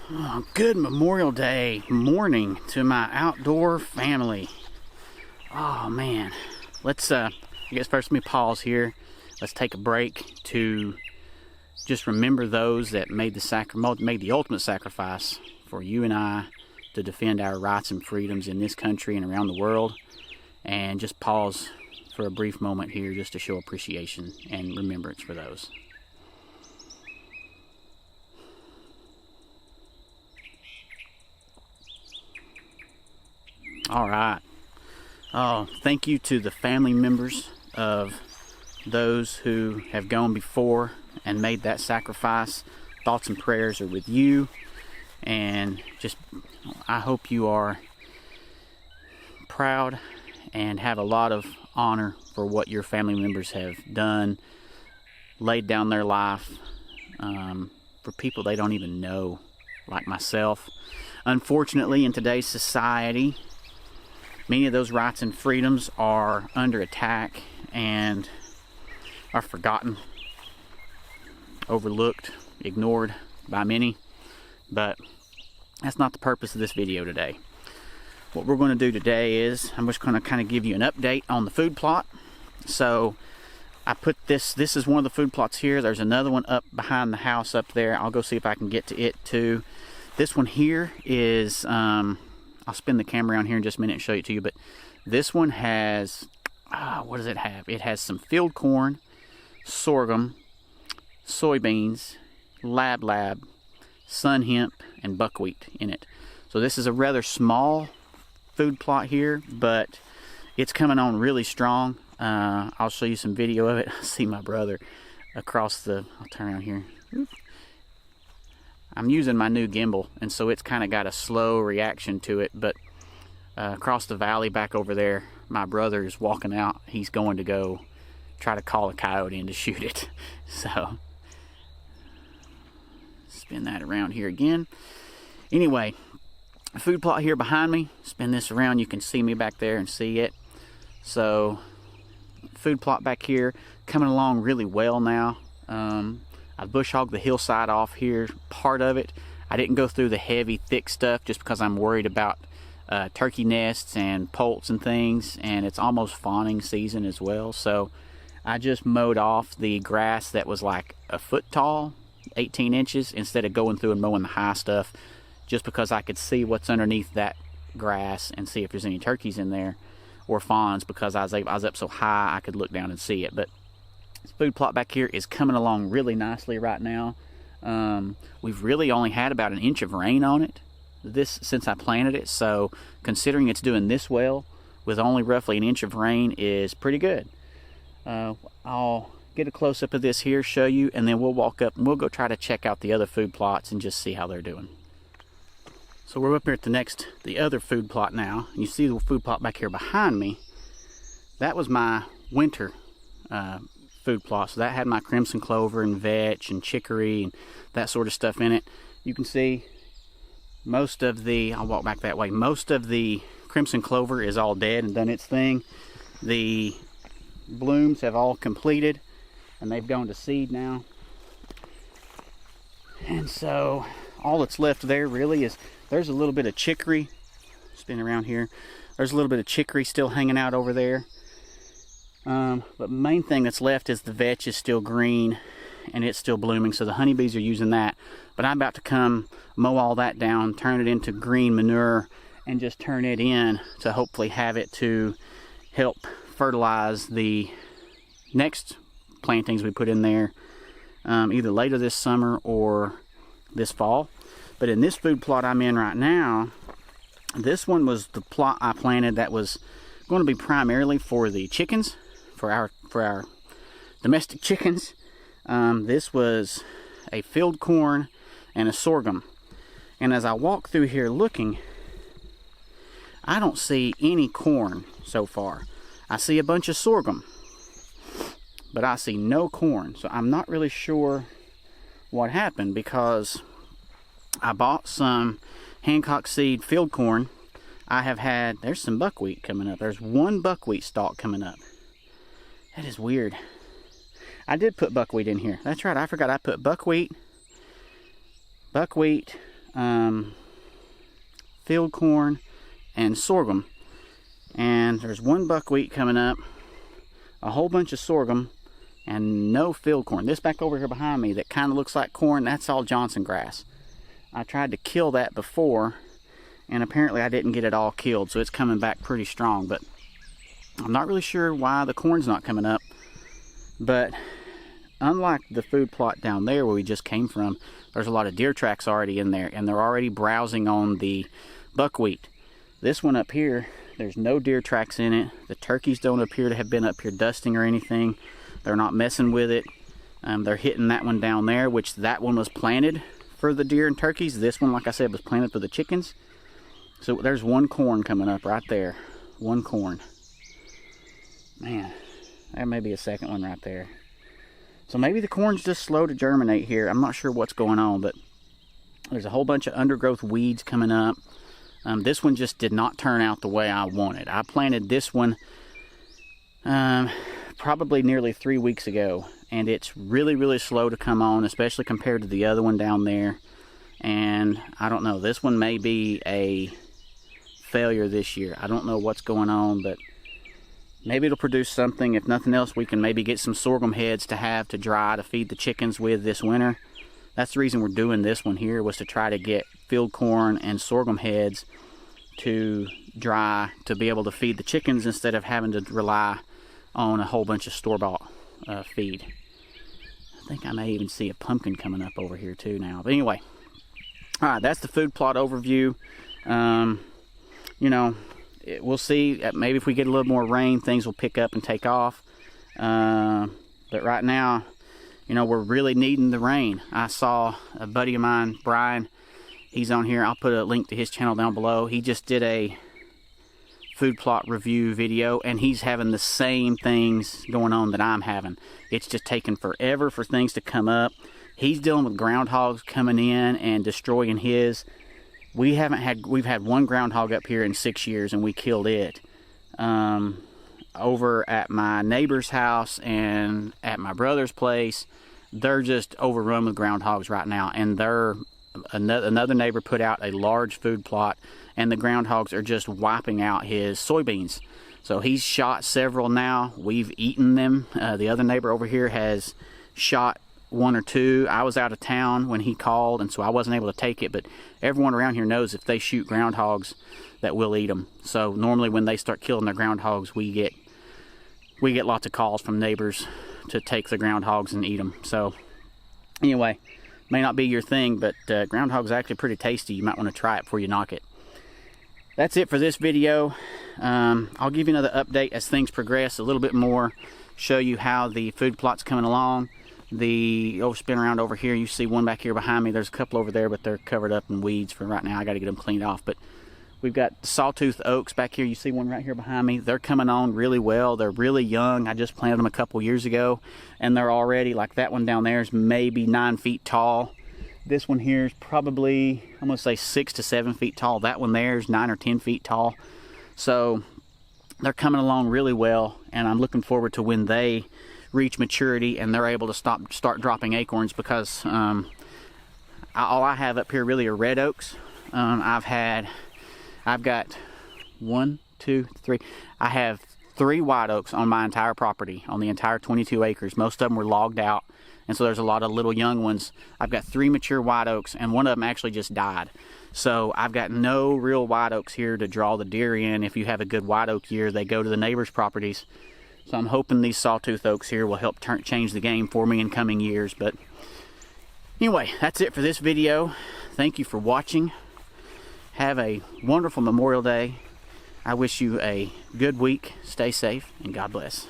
Oh, good Memorial Day morning to my outdoor family. Oh man, let's I guess first let me pause here. Let's take a break to just remember those that made the ultimate sacrifice for you and I to defend our rights and freedoms in this country and around the world, and just pause for a brief moment here just to show appreciation and remembrance for those. All right. Oh, thank you to the family members of those who have gone before and made that sacrifice. Thoughts and prayers are with you, and just I hope you are proud and have a lot of honor for what your family members have done, laid down their life for people they don't even know, like myself. Unfortunately, in today's society, many of those rights and freedoms are under attack and are forgotten, overlooked, ignored by many. But that's not the purpose of this video today. What we're going to do today is I'm just going to kind of give you an update on the food plot. So I put this is one of the food plots here. There's another one up behind the house up there. I'll go see if I can get to it too. This one here is I'll spin the camera around here in just a minute and show it to you, but this one has, what does it have? It has some field corn, sorghum, soybeans, lab, sun hemp, and buckwheat in it. So this is a rather small food plot here, but it's coming on really strong. I'll show you some video of it. I see my brother across I'll turn around here. I'm using my new gimbal, and so it's kind of got a slow reaction to it, but across the valley back over there, my brother is walking out. He's going to go try to call a coyote in to shoot it. So spin that around here again. Anyway, food plot here behind me. Spin this around, you can see me back there and see it. So food plot back here coming along really well now. I bush hogged the hillside off here, part of it. I didn't go through the heavy, thick stuff just because I'm worried about turkey nests and poults and things, and it's almost fawning season as well. So I just mowed off the grass that was like a foot tall, 18 inches, instead of going through and mowing the high stuff, just because I could see what's underneath that grass and see if there's any turkeys in there or fawns, because I was up so high I could look down and see it. But this food plot back here is coming along really nicely right now. We've really only had about an inch of rain on it since I planted it, so considering it's doing this well with only roughly an inch of rain is pretty good. I'll get a close-up of this here, show you, and then we'll walk up and we'll go try to check out the other food plots and just see how they're doing. So we're up here at the other food plot now, and you see the food plot back here behind me. That was my winter food plot. So that had my crimson clover and vetch and chicory and that sort of stuff in it. You can see most of I'll walk back that way, most of the crimson clover is all dead and done its thing. The blooms have all completed and they've gone to seed now. And so all that's left there really is, there's a little bit of chicory, spin around here, there's a little bit of chicory still hanging out over there. But the main thing that's left is the vetch is still green and it's still blooming, so the honeybees are using that. But I'm about to come mow all that down, turn it into green manure, and just turn it in to hopefully have it to help fertilize the next plantings we put in there, either later this summer or this fall. But in this food plot I'm in right now, this one was the plot I planted that was going to be primarily for the chickens, for our domestic chickens. This was a field corn and a sorghum, and as I walk through here looking, I don't see any corn so far. I see a bunch of sorghum, but I see no corn. So I'm not really sure what happened, because I bought some Hancock seed field corn. There's some buckwheat coming up. There's one buckwheat stalk coming up. That is weird. I did put buckwheat in here. That's right, I forgot I put buckwheat, field corn and sorghum. And there's one buckwheat coming up, a whole bunch of sorghum, and no field corn. This back over here behind me that kind of looks like corn, that's all Johnson grass. I tried to kill that before, and apparently I didn't get it all killed, so it's coming back pretty strong. But I'm not really sure why the corn's not coming up. But unlike the food plot down there where we just came from, there's a lot of deer tracks already in there, and they're already browsing on the buckwheat. This one up here, there's no deer tracks in it. The turkeys don't appear to have been up here dusting or anything. They're not messing with it. They're hitting that one down there, which that one was planted for the deer and turkeys. This one, like I said, was planted for the chickens. So there's one corn coming up right there. One corn. Man, there may be a second one right there. So maybe the corn's just slow to germinate here. I'm not sure what's going on, but there's a whole bunch of undergrowth weeds coming up. This one just did not turn out the way I wanted. I planted this one probably nearly 3 weeks ago, and it's really slow to come on, especially compared to the other one down there. And I don't know, this one may be a failure this year. I don't know what's going on, but maybe it'll produce something. If nothing else, we can maybe get some sorghum heads to have to dry to feed the chickens with this winter. That's the reason we're doing this one here, was to try to get field corn and sorghum heads to dry to be able to feed the chickens instead of having to rely on a whole bunch of store-bought feed. I think I may even see a pumpkin coming up over here too now. But anyway, all right, that's the food plot overview. You know, we'll see. Maybe if we get a little more rain, things will pick up and take off. But right now, you know, we're really needing the rain. I saw a buddy of mine, Brian, he's on here. I'll put a link to his channel down below. He just did a food plot review video, and he's having the same things going on that I'm having. It's just taking forever for things to come up. He's dealing with groundhogs coming in and destroying his. We've had one groundhog up here in 6 years, and we killed it. Over at my neighbor's house and at my brother's place, they're just overrun with groundhogs right now. And another neighbor put out a large food plot, and the groundhogs are just wiping out his soybeans. So he's shot several now. We've eaten them. The other neighbor over here has shot 1 or 2. I was out of town when he called, and so I wasn't able to take it, but everyone around here knows if they shoot groundhogs that we'll eat them. So normally when they start killing their groundhogs, we get lots of calls from neighbors to take the groundhogs and eat them. So anyway, may not be your thing, but groundhog's actually pretty tasty. You might want to try it before you knock it. That's it for this video. I'll give you another update as things progress a little bit more, show you how the food plot's coming along. Spin around over here, you see one back here behind me. There's a couple over there, but they're covered up in weeds for right now. I got to get them cleaned off. But we've got the sawtooth oaks back here. You see one right here behind me. They're coming on really well. They're really young. I just planted them a couple years ago, and they're already, like that one down there is maybe 9 feet tall. This one here is probably, I'm going to say 6 to 7 feet tall. That one there is 9 or 10 feet tall. So they're coming along really well, and I'm looking forward to when they reach maturity and they're able to start dropping acorns, because all I have up here really are red oaks. I've got 1, 2, 3. I have 3 white oaks on my entire property, on the entire 22 acres. Most of them were logged out, and so there's a lot of little young ones. I've got 3 mature white oaks, and one of them actually just died. So I've got no real white oaks here to draw the deer in. If you have a good white oak year, they go to the neighbors' properties. So I'm hoping these sawtooth oaks here will help change the game for me in coming years. But anyway, that's it for this video. Thank you for watching. Have a wonderful Memorial Day. I wish you a good week. Stay safe, and God bless.